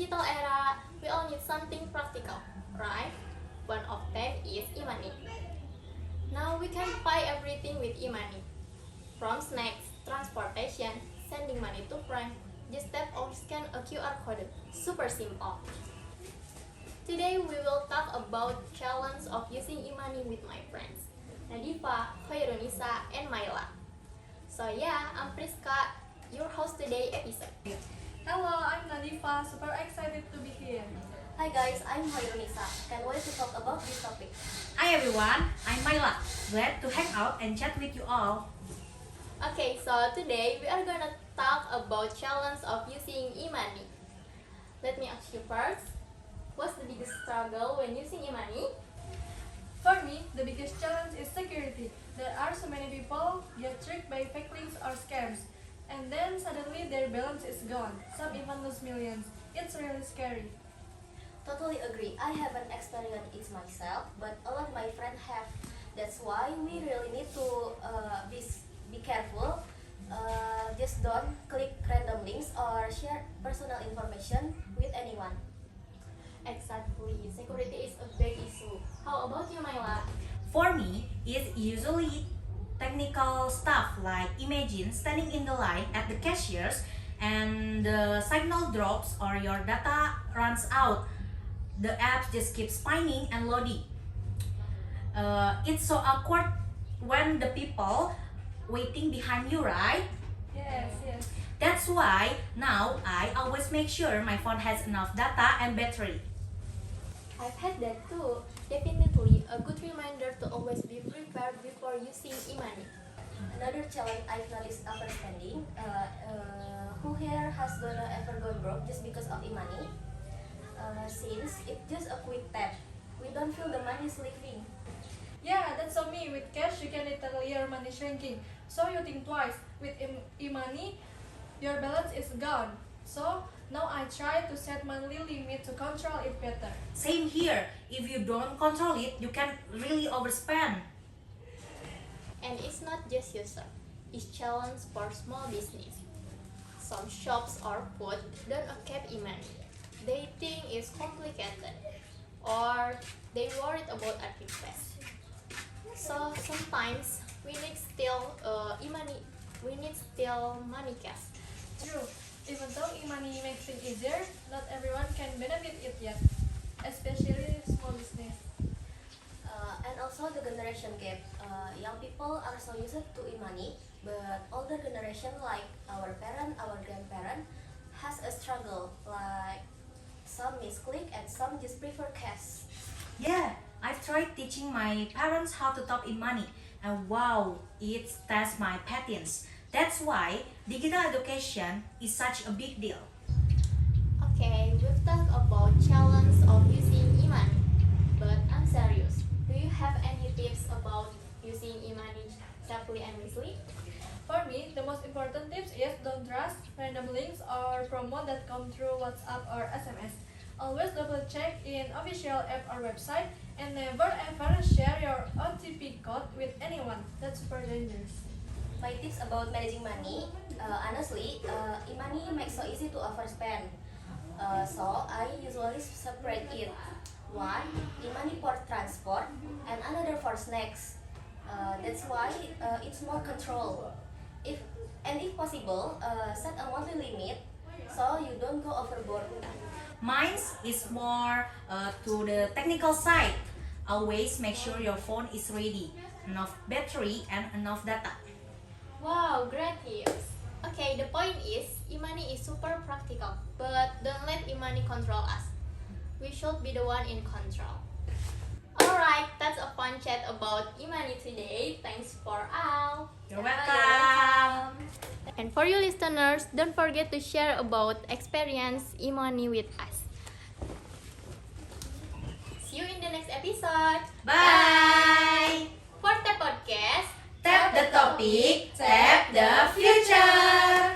digital era, we all need something practical, right? One of them is e-money. Now we can buy everything with e-money. From snacks, transportation, sending money to friends, just tap or scan a QR code. Super simple. Today we will talk about challenge of using e-money with my friends, Nadifa, Khairunisa, and Myla. So yeah, I'm Priska, your host today episode. Hello, I'm Nadifa, super excited to be here. Hi guys, I'm Khairunisa. Can't wait to talk about this topic. Hi everyone, I'm Myla. Glad to hang out and chat with you all. Okay, so today we are gonna talk about challenge of using e-money. Let me ask you first, what's the biggest struggle when using e-money? For me, the biggest challenge is security. There are so many people get tricked by fake links or scams, and then suddenly their balance is gone. Some even lose millions. It's really scary. Totally agree. I haven't experienced it myself, but a lot of my friends have. That's why we really need to be careful. Just don't click random links or share personal information with anyone. Exactly, security is a big issue. How about you, Myla? For me, it's usually technical stuff like imagine standing in the line at the cashiers and the signal drops or your data runs out. The app just keeps spinning and loading. It's so awkward when the people waiting behind you, right? Yes. That's why now I always make sure my phone has enough data and battery. I've had that too. Definitely a good reminder to always be prepared before using e-money. Another challenge I've noticed after spending, who here has ever gone broke just because of e-money? Since it's just a quick tap, we don't feel the money is leaving. Yeah, that's on me. With cash, you can literally your money shrinking. So you think twice. With e-money, your balance is gone. So now I try to set monthly limit to control it better. Same here. If you don't control it, you can really overspend. And it's not just user, it's challenge for small business. Some shops or food don't accept e-money. They think it's complicated or they worried about a request. So sometimes we need still e-money. We need still money cash. True. Even though e-money makes it easier, not everyone can benefit it yet, especially small business. And also the generation gap. Young people are so used to e-money, but older generation like our parent, our grandparent, has a struggle. Like some misclick and some just prefer cash. Yeah, I've tried teaching my parents how to top in money, and wow, it tests my patience. That's why digital education is such a big deal. Okay, we've talked about challenge of using e-money, but I'm serious. Do you have any tips about using e-money safely and wisely? For me, the most important tips is don't trust random links or promo that come through WhatsApp or SMS. Always double check in official app or website and never ever share your OTP code with anyone. That's super dangerous. My tips about managing money, honestly, e-money makes so easy to overspend. So I usually separate it. One, e-money for transport, and another for snacks. That's why it's more control. If possible, set a monthly limit so you don't go overboard. Mine is more to the technical side. Always make sure your phone is ready, enough battery and enough data. Wow, great tips. Okay, the point is, e-money is super practical, but don't let e-money control us. We should be the one in control. Alright, that's a fun chat about e-money today. Thanks for all. You're welcome. And for you listeners, don't forget to share about experience e-money with us. See you in the next episode. Bye. For the podcast, Tap the topic, tap the future.